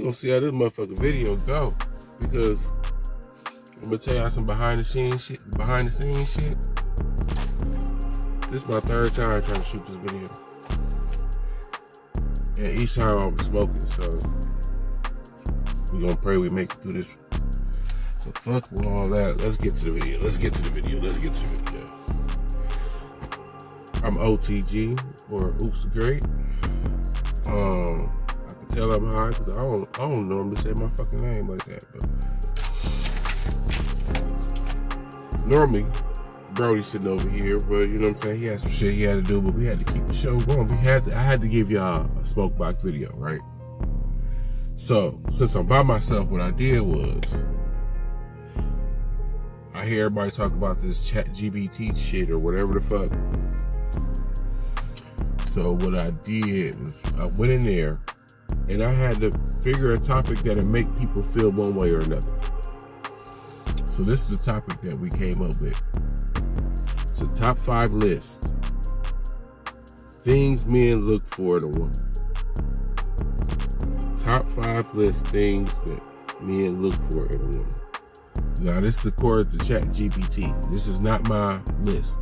gonna see how this motherfucking video go, because I'm gonna tell y'all some behind the scenes shit. This is my third time trying to shoot this video, and each time I was smoking. So we gonna pray we make it through this. So fuck with all that. Let's get to the video. I'm OTG, or Oops Great. I can tell I'm high because I don't normally say my fucking name like that, but normally Brody's sitting over here, but you know what I'm saying, he had some shit he had to do, but we had to keep the show going. I had to give y'all a smoke box video, right? So since I'm by myself, what I did was, I hear everybody talk about this Chatgpt shit or whatever the fuck. So what I did was I went in there and I had to figure a topic that'll make people feel one way or another. So this is the topic that we came up with. It's a top 5 list. Things men look for in a woman. Top 5 list things that men look for in a woman. Now this is according to Chatgpt. This is not my list.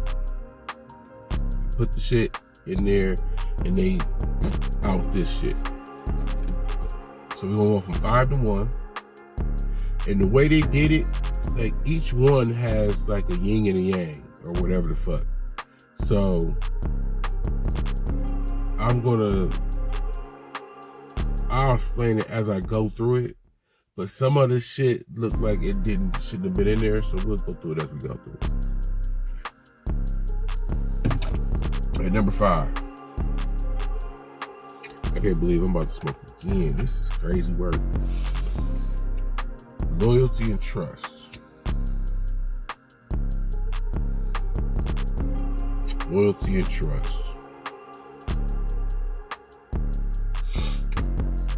Put the shit in there and they out this shit. So we're gonna go from 5 to 1. And the way they did it, like each one has like a yin and a yang or whatever the fuck. So I'll explain it as I go through it. But some of this shit looked like it shouldn't have been in there, so we'll go through it as we go through it. At number 5. I can't believe I'm about to smoke again. This is crazy work. Loyalty and trust. Loyalty and trust.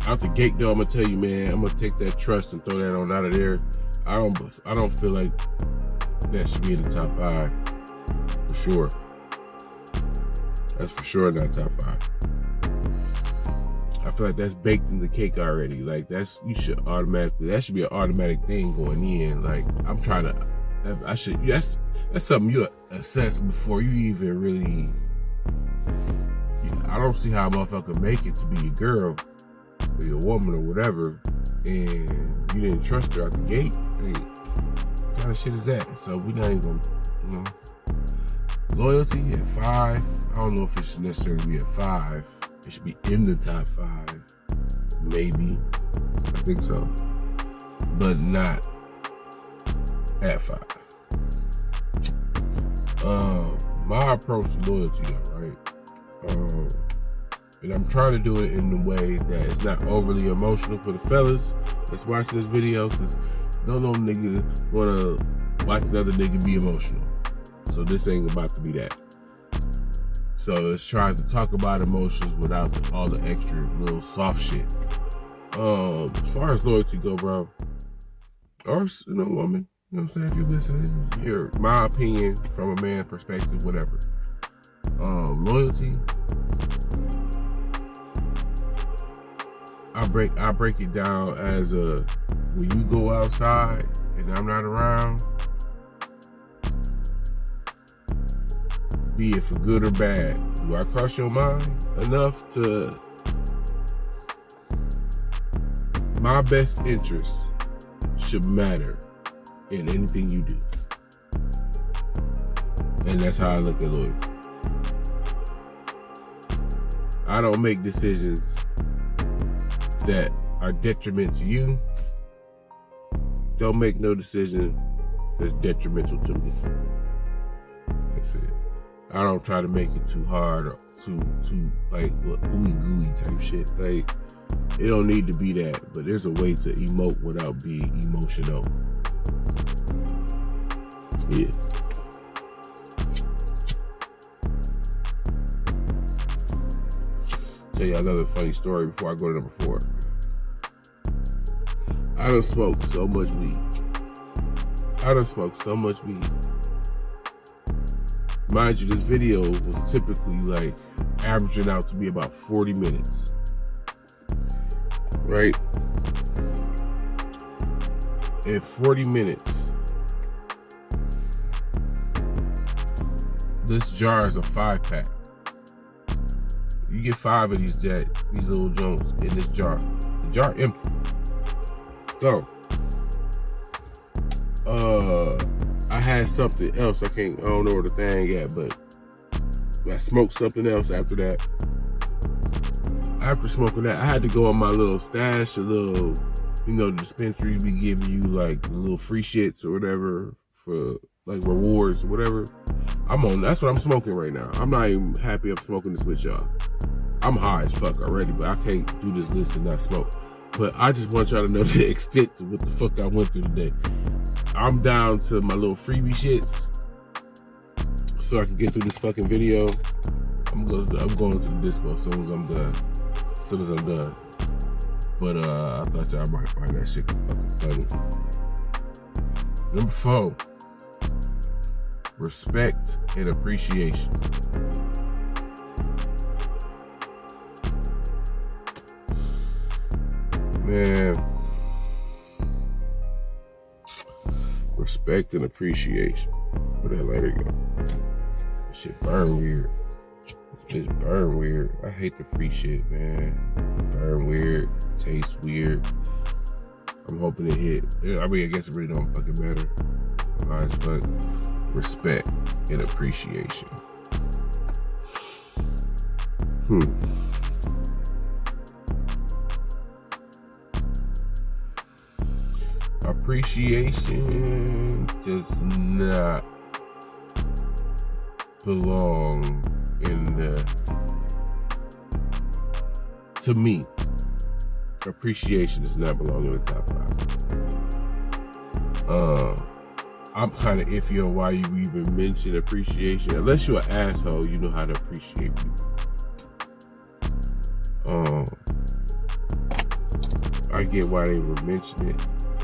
Out the gate though, I'm gonna tell you, man, I'm gonna take that trust and throw that on out of there. I don't feel like that should be in the top 5. For sure. That's for sure not top 5. I feel like that's baked in the cake already. Like that should be an automatic thing going in. Like that's something you assess before you even really. I don't see how a motherfucker make it to be a girl or your woman or whatever, and you didn't trust her out the gate. Hey, what kind of shit is that? So we not even gonna, Loyalty at 5. I don't know if it should necessarily be at 5. It should be in the top 5. Maybe. I think so. But not at 5. My approach to loyalty though, right? And I'm trying to do it in a way that it's not overly emotional for the fellas that's watching this video, because don't no nigga wanna watch another nigga be emotional. So this ain't about to be that. So it's trying to talk about emotions without all the extra little soft shit. As far as loyalty go, bro, or woman, you know what I'm saying? If you're listening, hear my opinion from a man perspective, whatever. Loyalty, I break it down as when you go outside and I'm not around, be it for good or bad, do I cross your mind enough to my best interest should matter in anything you do? And that's how I look at loyalty. I don't make decisions that are detriment to you. Don't make no decision that's detrimental to me. That's it. I don't try to make it too hard or too like ooey gooey type shit. Like, it don't need to be that, but there's a way to emote without being emotional. Yeah. Tell you another funny story before I go to number 4. I done smoked so much weed. Mind you, this video was typically like averaging out to be about 40 minutes. Right? in 40 minutes. This jar is a 5-pack. You get 5 of these little joints in this jar. The jar empty. So, I had something else. I don't know where the thing at, but I smoked something else after that. After smoking that, I had to go on my little stash, the dispensaries be giving you like the little free shits or whatever for like rewards or whatever. That's what I'm smoking right now. I'm not even happy I'm smoking this with y'all. I'm high as fuck already, but I can't do this list and not smoke. But I just want y'all to know the extent of what the fuck I went through today. I'm down to my little freebie shits so I can get through this fucking video. I'm going to the dispo as soon as I'm done. But I thought y'all might find that shit fucking funny. Number 4, respect and appreciation. Man, respect and appreciation. Where that lighter go? That shit burn weird. This bitch burn weird. I hate the free shit, man. It burn weird. Tastes weird. I'm hoping it hit. I guess it really don't fucking matter. High as fuck. Respect and appreciation. Appreciation does not belong to me. Appreciation does not belong in the top 5. I'm kind of iffy on why you even mention appreciation. Unless you're an asshole, you know how to appreciate people. I get why they would mention it.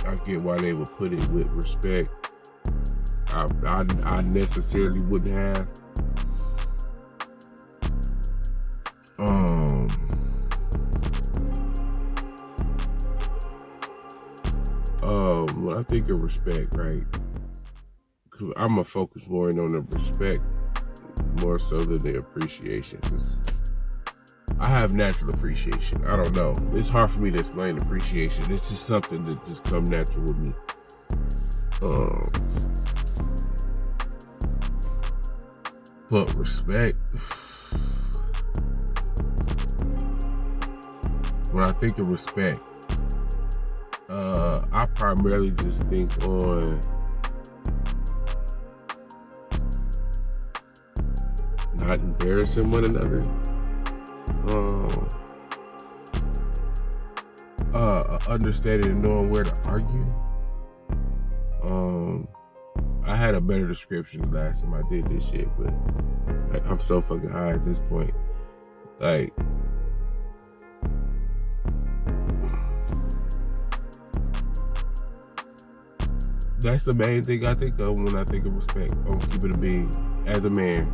I get why they would put it with respect. I necessarily wouldn't have. When I think of respect, right? Because I'm gonna focus more in on the respect more so than the appreciation. Because I have natural appreciation. I don't know. It's hard for me to explain appreciation. It's just something that just comes natural with me. But respect, when I think of respect, I primarily just think on not embarrassing one another. Understanding and knowing where to argue. I had a better description the last time I did this shit, but I'm so fucking high at this point. Like, that's the main thing I think of when I think of respect. I'm keeping it being as a man.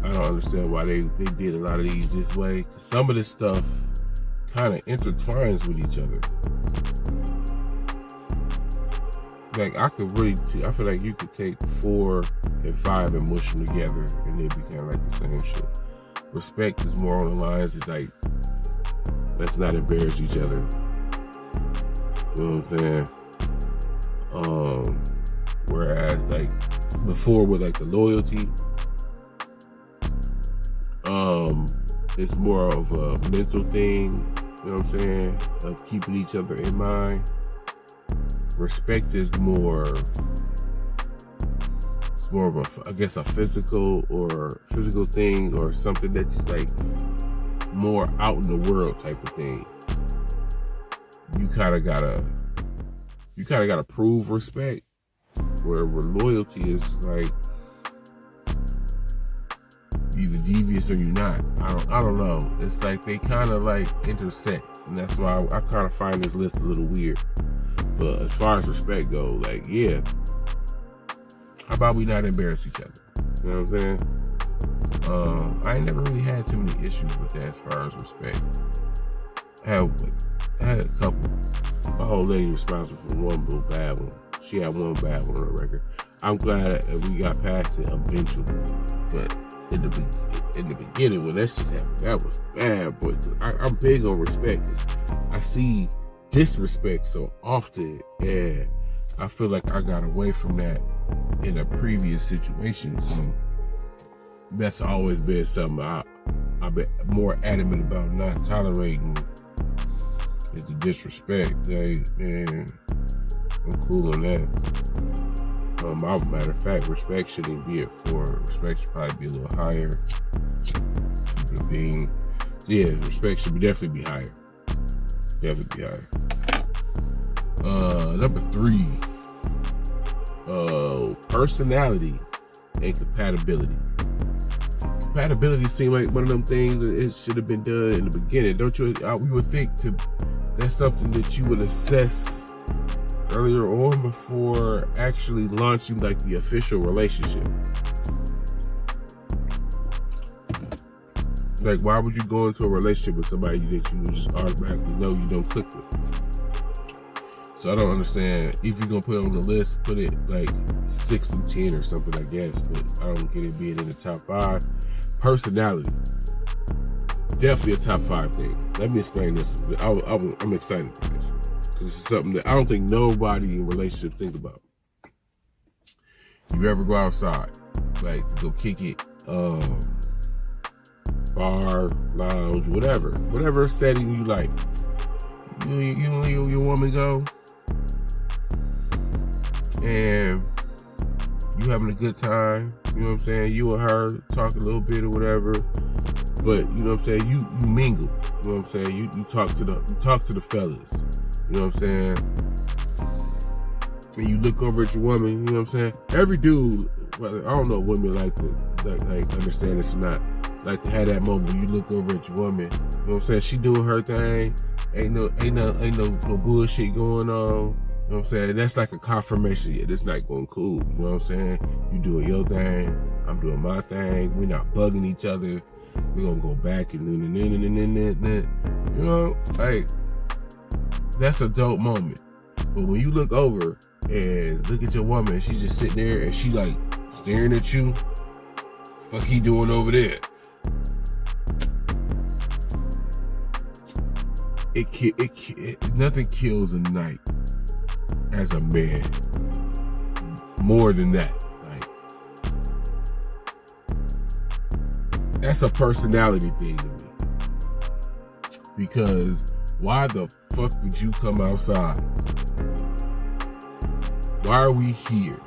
I don't understand why they did a lot of these this way. Some of this stuff kind of intertwines with each other. Like I feel like you could take 4 and 5 and mush them together and they'd be kind of like the same shit. Respect is more on the lines. It's like, let's not embarrass each other. You know what I'm saying? Whereas like before with like the loyalty, it's more of a mental thing, you know what I'm saying, of keeping each other in mind. Respect is more of a, I guess, a physical thing or something that's like more out in the world type of thing. You kind of gotta prove respect, where loyalty is like either devious or you're not. I don't know. It's like they kind of like intersect, and that's why I kind of find this list a little weird. But as far as respect goes, like, yeah, how about we not embarrass each other? You know what I'm saying? I ain't never really had too many issues with that as far as respect. I had a couple. My old lady responsible for one little bad one. She had one bad one on the record. I'm glad that we got past it eventually. But in the beginning, when that shit happened, that was bad. But I'm big on respect. I see disrespect so often, and I feel like I got away from that in a previous situation. So that's always been something I've been more adamant about not tolerating, is the disrespect. Like, man, I'm cool on that. Matter of fact, respect shouldn't be at 4. Respect should probably be a little higher. Respect should definitely be higher. Definitely be higher. Number 3, personality and compatibility. Compatibility seems like one of them things that it should have been done in the beginning. Don't you? We would think that's something that you would assess earlier on before actually launching like the official relationship. Like, why would you go into a relationship with somebody that you just automatically know you don't click with? So I don't understand. If you're gonna put it on the list, put it like 6 through 10 or something, I guess. But I don't get it being in the top 5. Personality, definitely a top 5 thing. Let me explain this. I'm excited for this. This is something that I don't think nobody in relationships think about. You ever go outside, like to go kick it, bar, lounge, whatever setting you like. Your woman go, and you having a good time. You know what I'm saying? You and her talk a little bit or whatever, but you know what I'm saying. You mingle. You know what I'm saying? You talk to the fellas. You know what I'm saying? And you look over at your woman, you know what I'm saying? Every dude, well, I don't know if women like understand this or not, like to have that moment where you look over at your woman, you know what I'm saying? She doing her thing, ain't no bullshit going on. You know what I'm saying? That's like a confirmation. Yeah, this night going cool. You know what I'm saying? You doing your thing, I'm doing my thing. We're not bugging each other. We're gonna go back and you know, like, that's a dope moment. But when you look over and look at your woman, she's just sitting there and she like staring at you. Fuck he doing over there? Nothing kills a night as a man more than that. Like, that's a personality thing to me. Because why the fuck would you come outside? Why are we here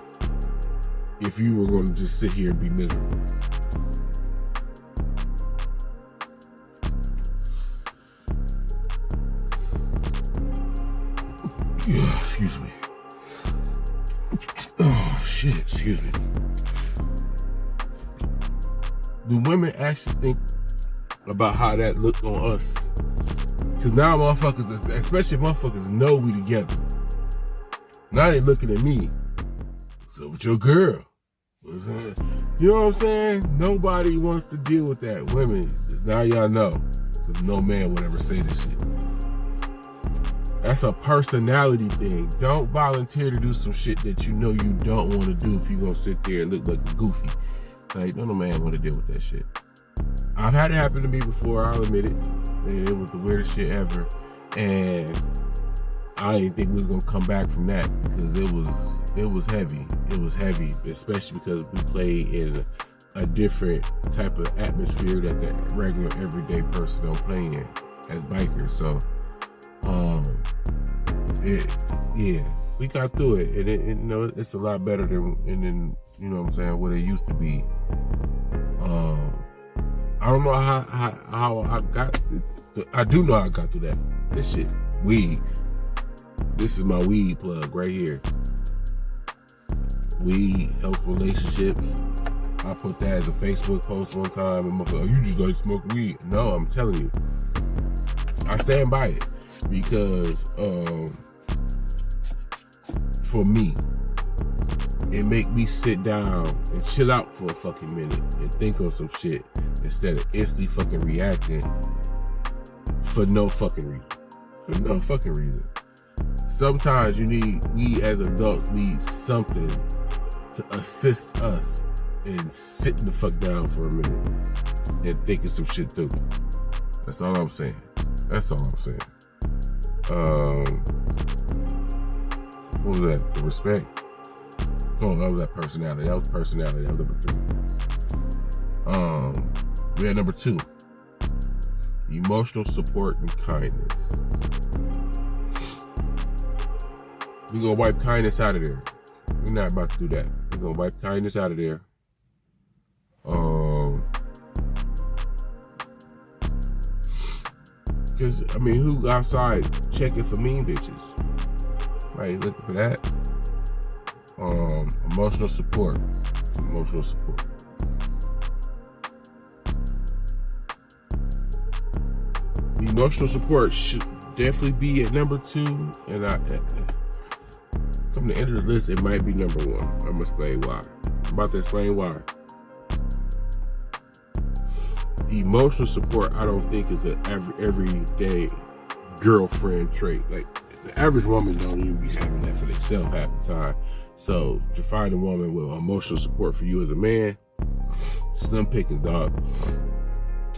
if you were going to just sit here and be miserable? Excuse me. Oh, shit, excuse me. Do women actually think about how that looked on us? Because now motherfuckers, especially motherfuckers, know we together. Now they looking at me. So with your girl. You know what I'm saying? Nobody wants to deal with that. Women, now y'all know. Because no man would ever say this shit. That's a personality thing. Don't volunteer to do some shit that you know you don't want to do if you're going to sit there and look like a goofy. Like, no man want to deal with that shit. I've had it happen to me before, I'll admit it. And it was the weirdest shit ever. And I didn't think we was gonna come back from that because it was heavy. It was heavy, especially because we played in a different type of atmosphere that the regular everyday person don't play in as bikers. So, we got through it, and you know, it's a lot better than you know what I'm saying, what it used to be. I don't know how I got. I do know I got through that. This shit, weed. This is my weed plug right here. Weed, health, relationships. I put that as a Facebook post one time, and oh, you just like smoke weed. No, I'm telling you, I stand by it because for me, it make me sit down and chill out for a fucking minute and think on some shit instead of instantly fucking reacting for no fucking reason. For no fucking reason. Sometimes we as adults need something to assist us in sitting the fuck down for a minute and thinking some shit through. That's all I'm saying. That's all I'm saying. What was that? The respect? Oh, that was that personality. That was personality. That was number 3. We had number 2. Emotional support and kindness. We're gonna wipe kindness out of there. We're not about to do that. We're gonna wipe kindness out of there. Because, I mean, who outside checking for mean bitches? Right, looking for that. Emotional support. Emotional support. Emotional support should definitely be at number 2. And come to the end of the list, it might be number 1. I'm gonna explain why. I'm about to explain why. Emotional support, I don't think is an everyday girlfriend trait. Like, the average woman don't even be having that for themselves half the time. So to find a woman with emotional support for you as a man, slim pickings, dog.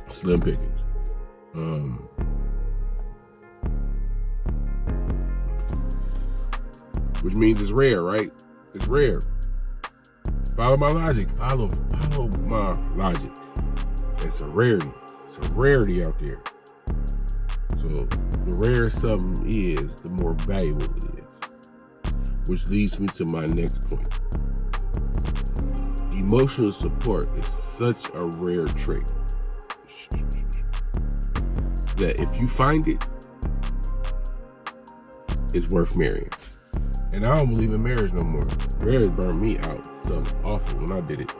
Slim pickings. Which means it's rare, right? It's rare. Follow my logic. Follow my logic. It's a rarity. It's a rarity out there. So the rarer something is, the more valuable it is. Which leads me to my next point. Emotional support is such a rare trait that if you find it, it's worth marrying. And I don't believe in marriage no more. Marriage burned me out. Something awful when I did it.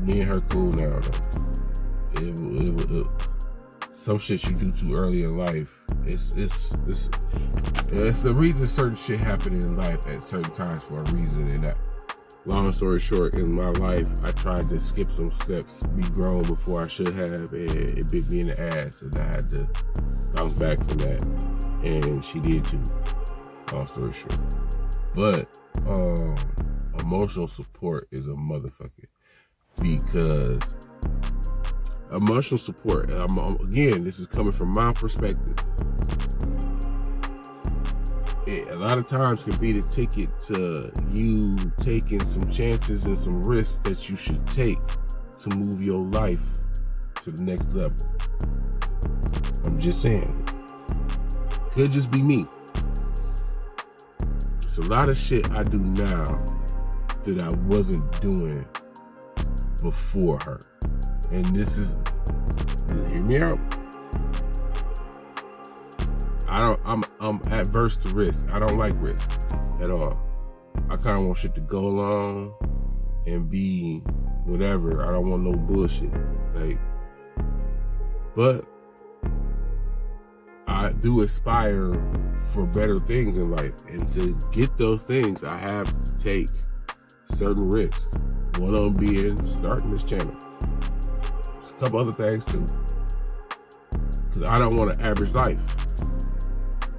Me and her cool now though. It some shit you do too early in life. It's the reason certain shit happen in life at certain times for a reason. And that, long story short, in my life, I tried to skip some steps, be grown before I should have, and it bit me in the ass, and I had to bounce back from that. And she did too. Long story short. But emotional support is a motherfucker. Because emotional support, again, this is coming from my perspective. It, a lot of times, can be the ticket to you taking some chances and some risks that you should take to move your life to the next level. I'm just saying. Could just be me. It's a lot of shit I do now that I wasn't doing before her. And this is, hear me out. I'm adverse to risk. I don't like risk at all. I kind of want shit to go along and be whatever. I don't want no bullshit. Like, but I do aspire for better things in life, and to get those things, I have to take certain risks. One of them being starting this channel. There's a couple other things too, because I don't want an average life,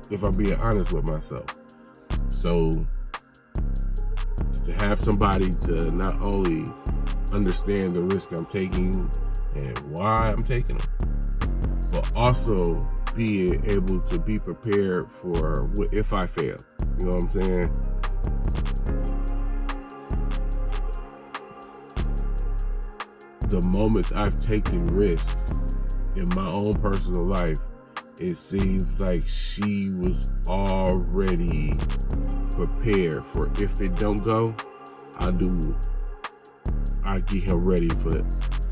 if I'm being honest with myself. So to have somebody to not only understand the risk I'm taking and why I'm taking them, but also being able to be prepared for if I fail. You know what I'm saying? The moments I've taken risks in my own personal life, it seems like she was already prepared for if it don't go, I get him ready for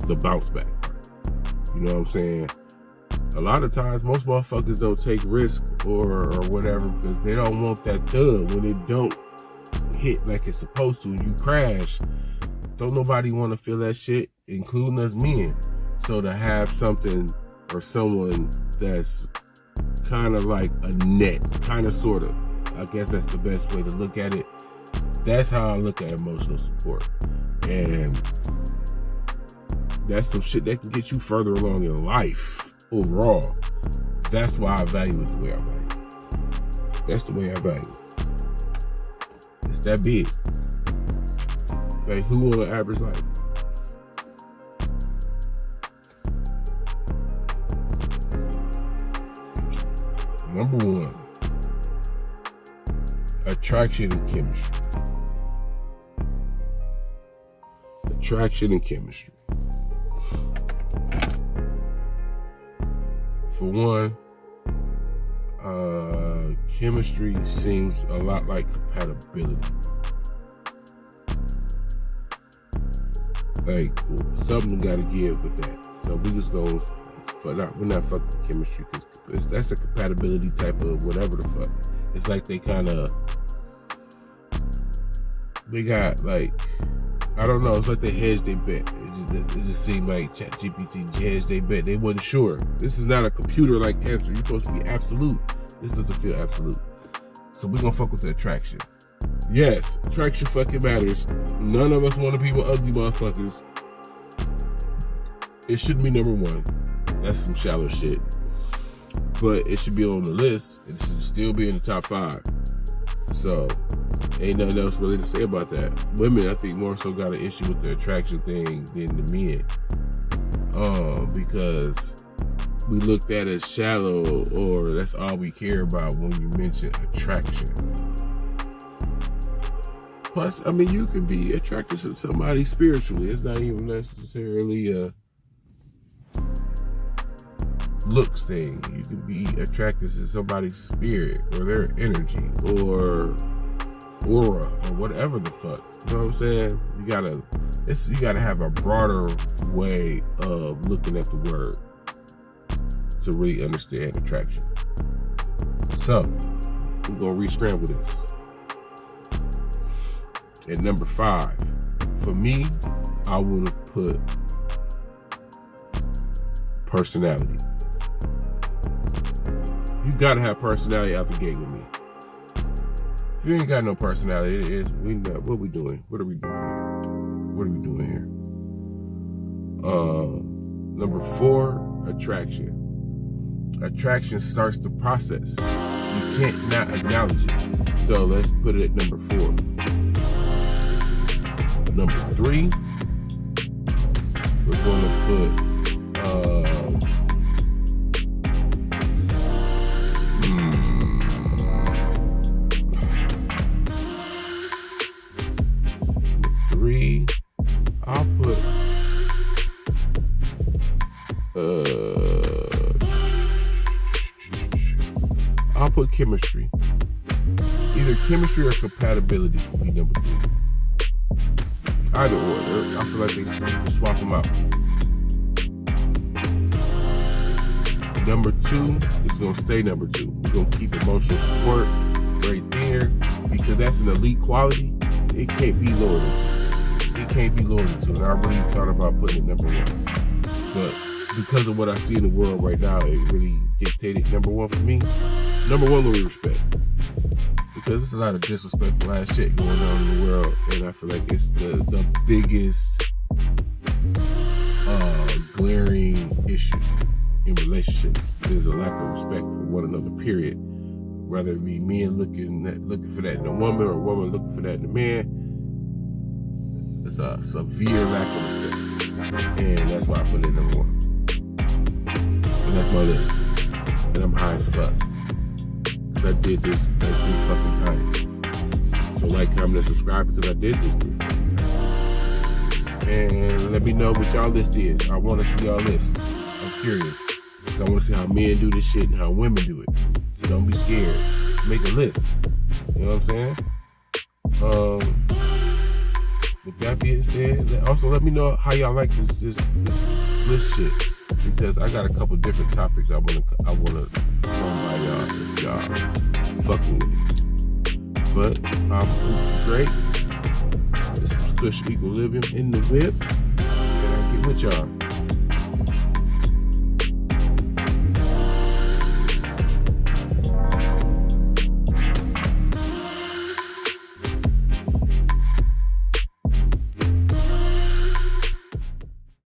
the bounce back part. You know what I'm saying? A lot of times, most motherfuckers don't take risk or whatever because they don't want that thud when it don't hit like it's supposed to. You crash. Don't nobody want to feel that shit, including us men. So to have something or someone that's kind of like a net, kind of sort of, I guess that's the best way to look at it. That's how I look at emotional support. And that's some shit that can get you further along in life. overall. That's why I value it the way I value it. That's the way I value it. It's that big. Like, who on an average life? Number one, attraction and chemistry. Attraction and chemistry. For one, chemistry seems a lot like compatibility. Like, something got to give with that. So we just go, we're not fucking with chemistry, because that's a compatibility type of whatever the fuck. It's like they got like, I don't know, it's like they hedged their bet. It just seemed like Chatgpt hedged their bet. They wasn't sure. This is not a computer-like answer. You're supposed to be absolute. This doesn't feel absolute. So we're gonna fuck with the attraction. Yes, attraction fucking matters. None of us want to be with ugly motherfuckers. It shouldn't be number one. That's some shallow shit. But it should be on the list. It should still be in the top 5. So, ain't nothing else really to say about that. Women, I think, more so got an issue with the attraction thing than the men. Because we looked at it as shallow, or that's all we care about when you mention attraction. Plus, I mean, you can be attracted to somebody spiritually. It's not even necessarily a looks thing. You can be attracted to somebody's spirit, or their energy, or aura, or whatever the fuck. You know what I'm saying? You gotta have a broader way of looking at the word to really understand attraction. So, we're gonna re-scramble this. At number 5, for me, I would have put personality. You gotta have personality out the gate with me. If you ain't got no personality, what we doing? What are we doing here? What are we doing here? Number 4, attraction. Attraction starts the process. You can't not acknowledge it. So let's put it at number 4. Number 3, we're going to put 3. I'll put chemistry. Either chemistry or compatibility can be number 3. Either or. I feel like they swap them out. Number 2 is going to stay number 2. We're going to keep emotional support right there, because that's an elite quality. It can't be lower than 2. It can't be lower than 2. And I really thought about putting it number 1. But because of what I see in the world right now, it really dictated number 1 for me. Number 1 will be respect. Because there's a lot of disrespectful ass shit going on in the world, and I feel like it's the biggest glaring issue in relationships. There's a lack of respect for one another, period. Whether it be men looking for that in a woman, or a woman looking for that in a man, it's a severe lack of respect. And that's why I put it at number 1. And that's my list. And I'm high as fuck. I did this like 3 fucking times. So like, comment, and subscribe, because I did this 3 fucking times. And let me know what y'all list is. I want to see y'all list. I'm curious, because I want to see how men do this shit and how women do it. So don't be scared. Make a list. You know what I'm saying? With that being said, also let me know how y'all like this list shit, because I got a couple different topics I wanna run by y'all if y'all fucking with it. But it's great. This is Kush Equilibrium in the whip, and I get with y'all.